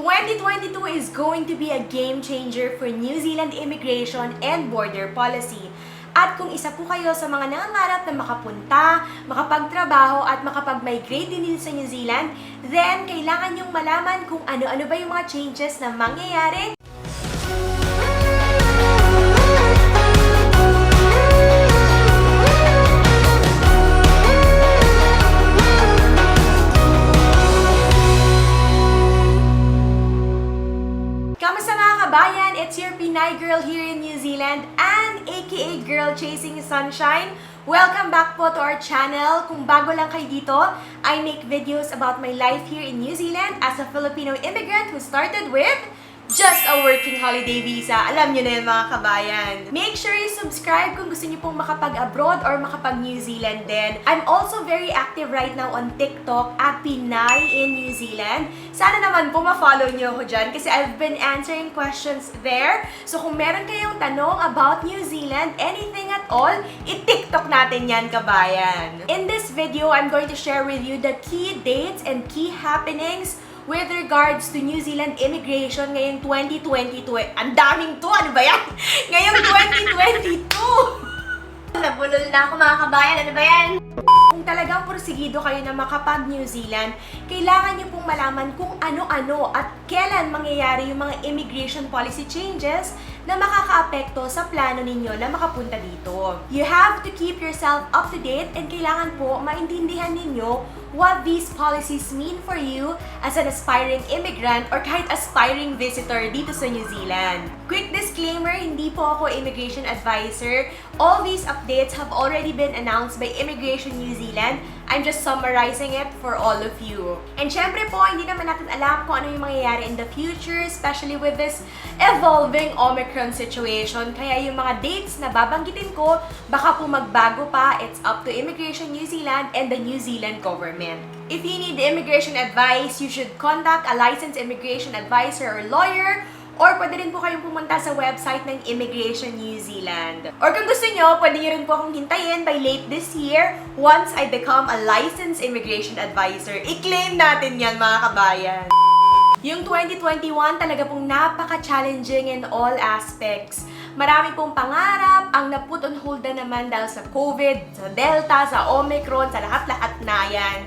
2022 is going to be a game changer for New Zealand immigration and border policy. At kung isa po kayo sa mga nangangarap na makapunta, makapagtrabaho at makapag-migrate din dito sa New Zealand, then kailangan nyong malaman kung ano-ano ba yung mga changes na mangyayari. Kamusta mga kabayan? It's your Pinay girl here in New Zealand and aka Girl Chasing Sunshine. Welcome back po to our channel. Kung bago lang kayo dito, I make videos about my life here in New Zealand as a Filipino immigrant who started with just a working holiday visa. Alam nyo na yun mga kabayan. Make sure you subscribe kung gusto nyo pong makapag-abroad or makapag-New Zealand din. I'm also very active right now on TikTok at Pinay in New Zealand. Sana naman po ma-follow nyo ako dyan kasi I've been answering questions there. So kung meron kayong tanong about New Zealand, anything at all, i-TikTok natin yan kabayan. In this video, I'm going to share with you the key dates and key happenings with regards to New Zealand immigration ngayong 2022. Ang daming to! Ano ba yan? Ngayong 2022! Nabulol na ako mga kabayan. Ano ba yan? Kung talagang porsigido kayo na makapag-New Zealand, kailangan nyo pong malaman kung ano-ano at kailan mangyayari yung mga immigration policy changes na makakaapekto sa plano ninyo na makapunta dito. You have to keep yourself up to date and kailangan po maintindihan ninyo what these policies mean for you as an aspiring immigrant or kahit aspiring visitor dito sa New Zealand. Quick disclaimer, hindi po ako immigration advisor. All these updates have already been announced by Immigration New Zealand. I'm just summarizing it for all of you. And syempre po, hindi naman natin alam kung ano yung mangyayari in the future, especially with this evolving Omicron situation. Kaya yung mga dates na babanggitin ko, baka po magbago pa. It's up to Immigration New Zealand and the New Zealand government. If you need immigration advice, you should contact a licensed immigration advisor or lawyer. Or pwede rin po kayong pumunta sa website ng Immigration New Zealand. Or kung gusto nyo, pwede nyo rin po akong hintayin by late this year once I become a licensed immigration advisor. I-claim natin yan mga kabayan. Yung 2021 talaga pong napaka-challenging in all aspects. Marami pong pangarap ang na-put on hold na naman dahil sa COVID, sa Delta, sa Omicron, sa lahat-lahat na yan.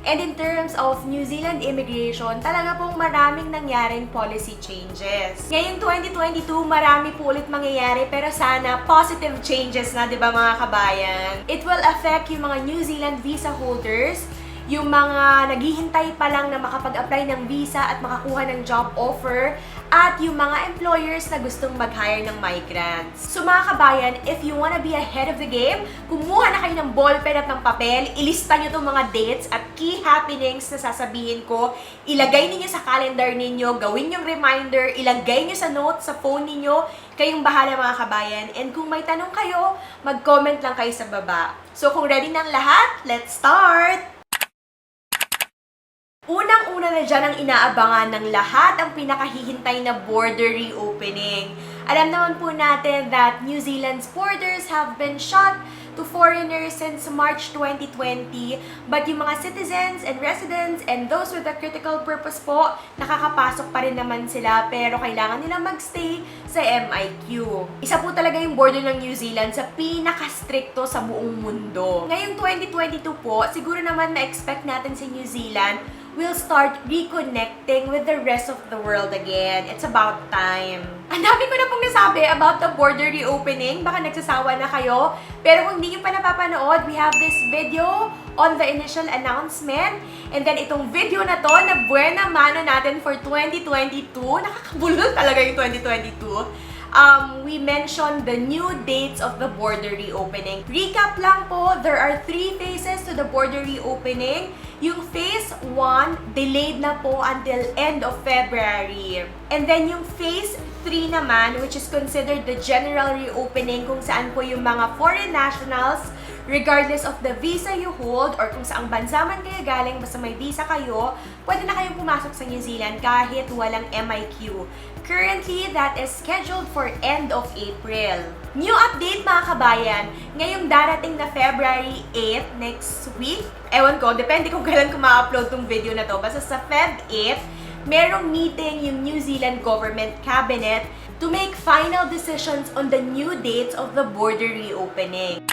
And in terms of New Zealand immigration, talaga pong maraming nangyaring policy changes. Ngayong 2022, marami po ulit mangyayari pero sana positive changes na, di ba mga kabayan? It will affect yung mga New Zealand visa holders, yung mga naghihintay pa lang na makapag-apply ng visa at makakuha ng job offer, at yung mga employers na gustong mag-hire ng migrants. So mga kabayan, if you wanna be ahead of the game, kumuha na kayo ng ballpen at ng papel, ilista nyo itong mga dates at key happenings na sasabihin ko, ilagay ninyo sa calendar ninyo, gawin yung reminder, ilagay nyo sa notes sa phone ninyo, kayong bahala mga kabayan. And kung may tanong kayo, mag-comment lang kayo sa baba. So kung ready ng lahat, let's start! Unang-una na dyan ang inaabangan ng lahat ang pinakahihintay na border reopening. Alam naman po natin that New Zealand's borders have been shut to foreigners since March 2020, but yung mga citizens and residents and those with a critical purpose po, nakakapasok pa rin naman sila pero kailangan nila magstay sa MIQ. Isa po talaga yung border ng New Zealand sa pinaka-stricto sa buong mundo. Ngayong 2022 po, siguro naman na-expect natin sa New Zealand we'll start reconnecting with the rest of the world again. It's about time. Ang dami ko na pong nasabi about the border reopening. Baka nagsasawa na kayo. Pero kung hindi nyo pa napapanood, we have this video on the initial announcement. And then itong video na to, na buena mano natin for 2022. Nakakabulol talaga yung 2022. We mentioned the new dates of the border reopening. Recap lang po, there are 3 phases to the border reopening. Yung phase 1, delayed na po until end of February. And then yung phase 3 naman, which is considered the general reopening, kung saan po yung mga foreign nationals, regardless of the visa you hold or kung saang bansa man kayo galing, basta may visa kayo, pwede na kayong pumasok sa New Zealand kahit walang MIQ. Currently, that is scheduled for end of April. New update mga kabayan, ngayong darating na February 8 next week, ewan ko, depende kung kailan ko ma-upload tong video na to, basta sa Feb 8, merong meeting yung New Zealand Government Cabinet to make final decisions on the new dates of the border reopening.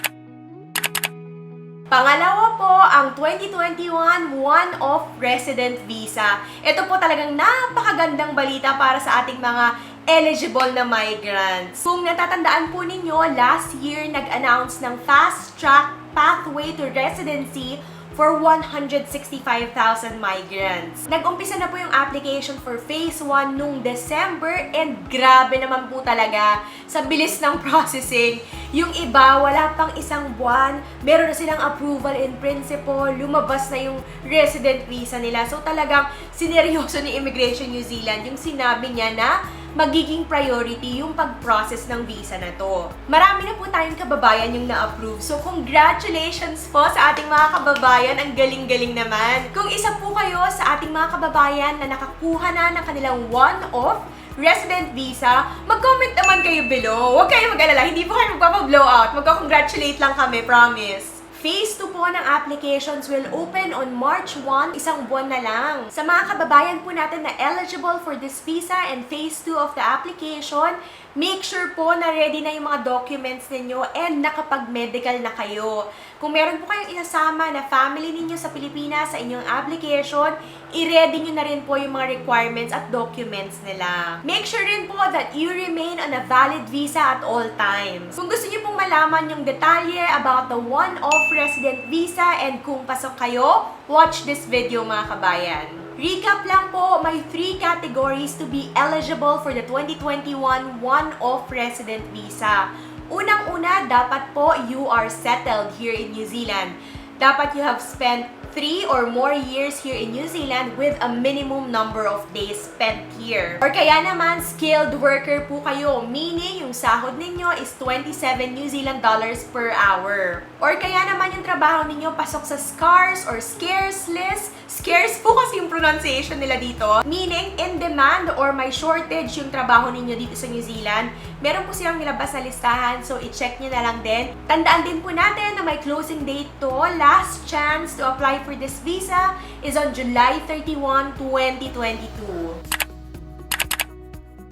Pangalawa po, ang 2021 one-off resident visa. Ito po talagang napakagandang balita para sa ating mga eligible na migrants. Kung natatandaan po ninyo, last year nag-announce ng fast-track pathway to residency for 165,000 migrants. Nag-umpisa na po yung application for Phase 1 nung December and grabe naman po talaga sa bilis ng processing. Yung iba, wala pang isang buwan, meron na silang approval in principle, lumabas na yung resident visa nila. So talagang sineryoso ni Immigration New Zealand yung sinabi niya na magiging priority yung pag-process ng visa na to. Marami na po tayong kababayan yung na-approve. So, congratulations po sa ating mga kababayan. Ang galing-galing naman. Kung isa po kayo sa ating mga kababayan na nakakuha na ng kanilang one-off resident visa, mag-comment naman kayo below. Huwag kayo mag-alala. Hindi po kayo magpapa-blowout. Magka-congratulate lang kami, promise. Phase 2 po ng applications will open on March 1, isang buwan na lang. Sa mga kababayan po natin na eligible for this visa and Phase 2 of the application, make sure po na ready na yung mga documents ninyo and nakapag-medical na kayo. Kung meron po kayong isasama na family ninyo sa Pilipinas sa inyong application, i-ready nyo na rin po yung mga requirements at documents nila. Make sure rin po that you remain on a valid visa at all times. Kung gusto nyo pong malaman yung detalye about the one-off resident visa and kung pasok kayo, watch this video mga kabayan. Recap lang po, may 3 categories to be eligible for the 2021 one-off resident visa. Unang-una, dapat po you are settled here in New Zealand. Dapat you have spent 3 or more years here in New Zealand with a minimum number of days spent here. Or kaya naman, skilled worker po kayo, meaning yung sahod ninyo is 27 New Zealand dollars per hour. Or kaya naman yung trabaho ninyo pasok sa scarce or scarce list. Scarce po kasi yung pronunciation nila dito. Meaning, in demand or may shortage yung trabaho ninyo dito sa New Zealand. Meron po silang nilabas na listahan, so i-check nyo na lang din. Tandaan din po natin na may closing date to. Last chance to apply for this visa is on July 31, 2022.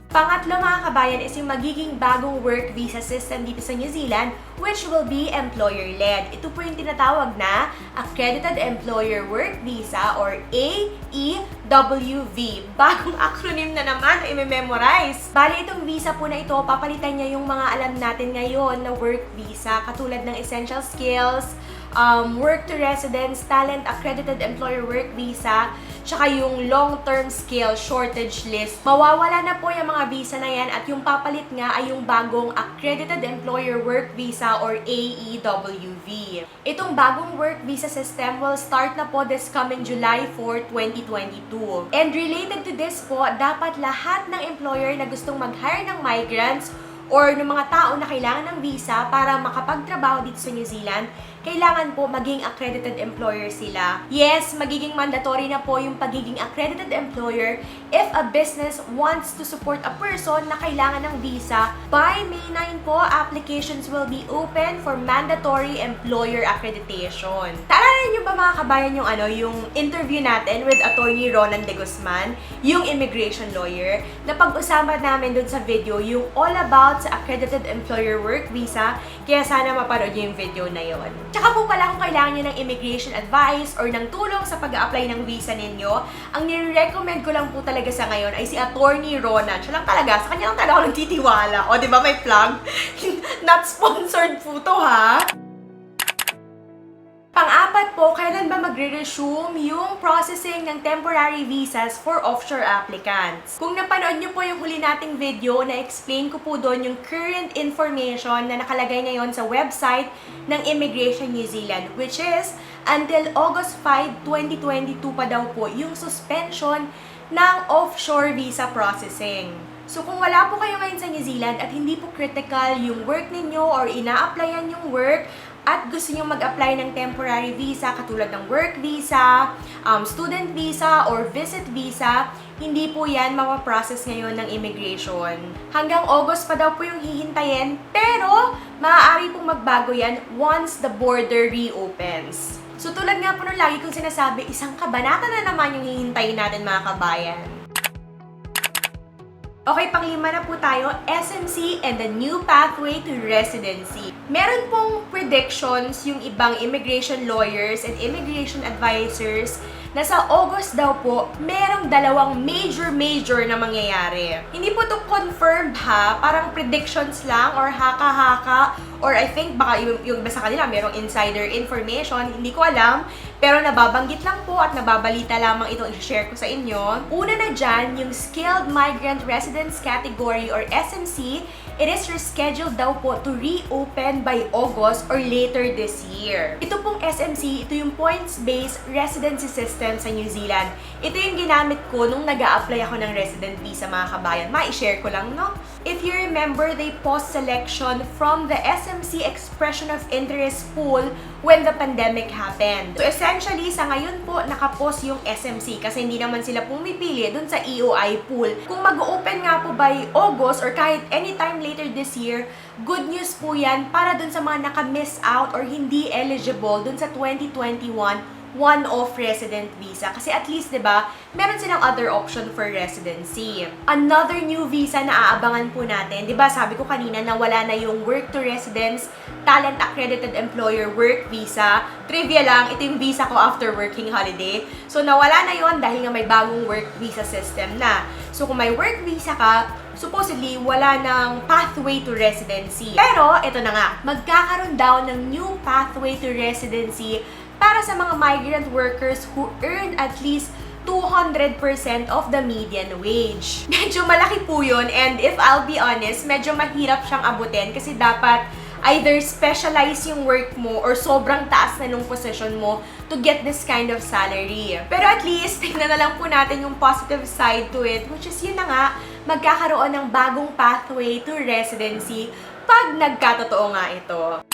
Pangatlo mga kabayan is yung magiging bagong work visa system dito sa New Zealand, which will be employer-led. Ito po yung tinatawag na Accredited Employer Work Visa or AEWV. Bagong acronym na naman na i-memorize. Bali itong visa po na ito, papalitan niya yung mga alam natin ngayon na work visa, katulad ng essential skills, work to residence, talent accredited employer work visa, tsaka yung long-term skill shortage list. Mawawala na po yung mga visa na yan at yung papalit nga ay yung bagong accredited employer work visa or AEWV. Itong bagong work visa system will start na po this coming July 4, 2022. And related to this po, dapat lahat ng employer na gustong mag-hire ng migrants or ng mga tao na kailangan ng visa para makapagtrabaho dito sa New Zealand, kailangan po maging accredited employer sila. Yes, magiging mandatory na po yung pagiging accredited employer if a business wants to support a person na kailangan ng visa. By May 9 po, applications will be open for mandatory employer accreditation. Taalala niyo ba mga kabayan yung interview natin with Attorney Ronan De Guzman, yung immigration lawyer, na pag-usapan namin dun sa video yung all about sa accredited employer work visa, kaya sana mapanood niyo yung video na yon. Tsaka po pala kung kailangan nyo ng immigration advice or ng tulong sa pag-a-apply ng visa ninyo, ang nire-recommend ko lang po talaga sa ngayon ay si Attorney Ronan. Siya lang talaga, sa kanya lang talaga ako nagtitiwala. O, di ba may plug? Not sponsored po to, ha? Pang-apat po, kailan ba magre-resume yung processing ng temporary visas for offshore applicants? Kung napanood nyo po yung huli nating video, na-explain ko po doon yung current information na nakalagay ngayon sa website ng Immigration New Zealand, which is until August 5, 2022 pa daw po yung suspension ng offshore visa processing. So kung wala po kayo ngayon sa New Zealand at hindi po critical yung work ninyo or ina-applyan yung work, at gusto nyo mag-apply ng temporary visa katulad ng work visa, student visa, or visit visa, hindi po yan mapaprocess ngayon ng immigration. Hanggang August pa daw po yung hihintayin, pero maaari pong magbago yan once the border reopens. So tulad nga po nung lagi kong sinasabi, isang kabanata na naman yung hihintayin natin mga kabayan. Okay, panglima na po tayo, SMC and the new pathway to residency. Meron pong predictions yung ibang immigration lawyers and immigration advisors na sa August daw po, merong dalawang major na mangyayari. Hindi po to confirmed ha, parang predictions lang or haka-haka or I think baka yung iba sa kanila merong insider information, hindi ko alam. Pero nababanggit lang po at nababalita lamang itong i-share ko sa inyo. Una na dyan, yung Skilled Migrant Residence Category or SMC, it is rescheduled daw po to reopen by August or later this year. Ito pong SMC, ito yung Points-Based Residency System sa New Zealand. Ito yung ginamit ko nung nag-a-apply ako ng resident visa, mga kabayan. Ma-share ko lang, no? If you remember, they paused selection from the SMC Expression of Interest pool when the pandemic happened. So essentially, sa ngayon po, nakapause yung SMC kasi hindi naman sila pumipili dun sa EOI pool. Kung mag-open nga po by August or kahit anytime later this year, good news po yan para dun sa mga naka-miss out or hindi eligible dun sa 2021 one-off resident visa. Kasi at least, di ba, meron silang other option for residency. Another new visa na aabangan po natin, di ba, sabi ko kanina na wala na yung work to residence, talent accredited employer work visa. Trivia lang, ito yung visa ko after working holiday. So, nawala na yon dahil nga may bagong work visa system na. So, kung may work visa ka, supposedly, wala ng pathway to residency. Pero, ito na nga, magkakaroon daw ng new pathway to residency para sa mga migrant workers who earn at least 200% of the median wage. Medyo malaki po yun, and if I'll be honest, medyo mahirap siyang abutin kasi dapat either specialize yung work mo or sobrang taas na nung position mo to get this kind of salary. Pero at least, tignan na lang po natin yung positive side to it, which is yun na nga, magkakaroon ng bagong pathway to residency pag nagkatotoo nga ito.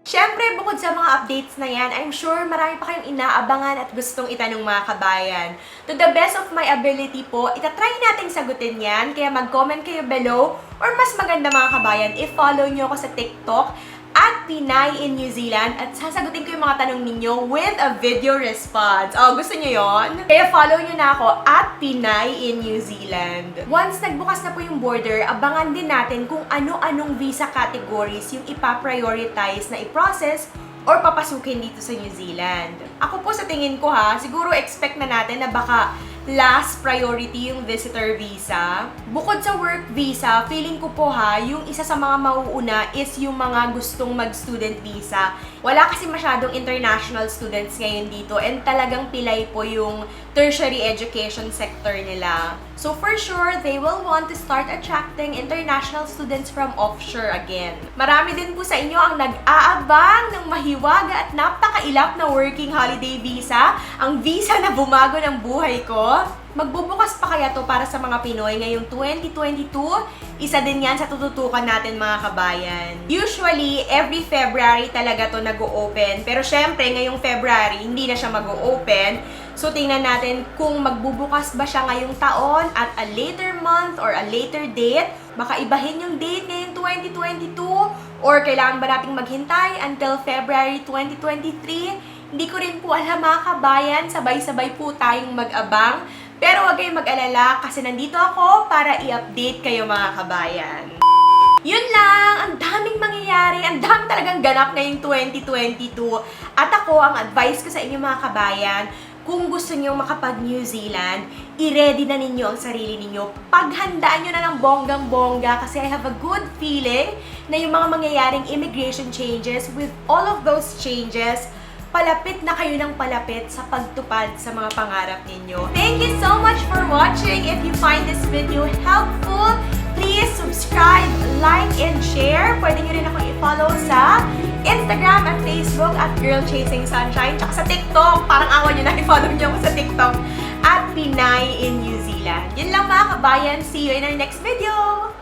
Siyempre, bukod sa mga updates na yan, I'm sure marami pa kayong inaabangan at gustong itanong mga kabayan. To the best of my ability po, itatry nating sagutin yan, kaya mag-comment kayo below, or mas maganda mga kabayan, i-follow nyo ako sa TikTok at Pinay in New Zealand at sasagutin ko yung mga tanong ninyo with a video response. Oh, gusto nyo yon? Kaya follow nyo na ako at Pinay in New Zealand. Once nagbukas na po yung border, abangan din natin kung ano-anong visa categories yung ipaprioritize na i-process or papasukin dito sa New Zealand. Ako po sa tingin ko ha, siguro expect na natin na baka last priority yung visitor visa. Bukod sa work visa, feeling ko po ha, yung isa sa mga mauuna is yung mga gustong mag-student visa. Wala kasi masyadong international students ngayon dito and talagang pilay po yung tertiary education sector nila. So for sure, they will want to start attracting international students from offshore again. Marami din po sa inyo ang nag-aabang ng mahiwaga at napakailap na working holiday visa, ang visa na bumago ng buhay ko. Magbubukas pa kaya to para sa mga Pinoy ngayong 2022? Isa din yan sa tututukan natin mga kabayan. Usually, every February talaga to nag-o-open. Pero syempre, ngayong February, hindi na siya mag-o-open. So, tingnan natin kung magbubukas ba siya ngayong taon at a later month or a later date. Baka ibahin yung date ngayong 2022 or kailangan ba nating maghintay until February 2023? Hindi ko rin po alam mga kabayan. Sabay-sabay po tayong mag-abang. Pero huwag kayong mag-alala kasi nandito ako para i-update kayo mga kabayan. Yun lang! Ang daming mangyayari, ang daming talagang ganap ngayong 2022. At ako, ang advice ko sa inyo mga kabayan, kung gusto niyo makapag-New Zealand, i-ready na ninyo ang sarili ninyo. Paghandaan nyo na ng bonggang-bongga kasi I have a good feeling na yung mga mangyayaring immigration changes, with all of those changes, palapit na kayo ng palapit sa pagtupad sa mga pangarap ninyo. Thank you so much for watching. If you find this video helpful, please subscribe, like, and share. Pwede nyo rin ako i-follow sa Instagram at Facebook at Girl Chasing Sunshine. Tsaka sa TikTok, parang awan nyo na i-follow nyo ako sa TikTok at Pinay in New Zealand. Yun lang mga kabayan. See you in our next video!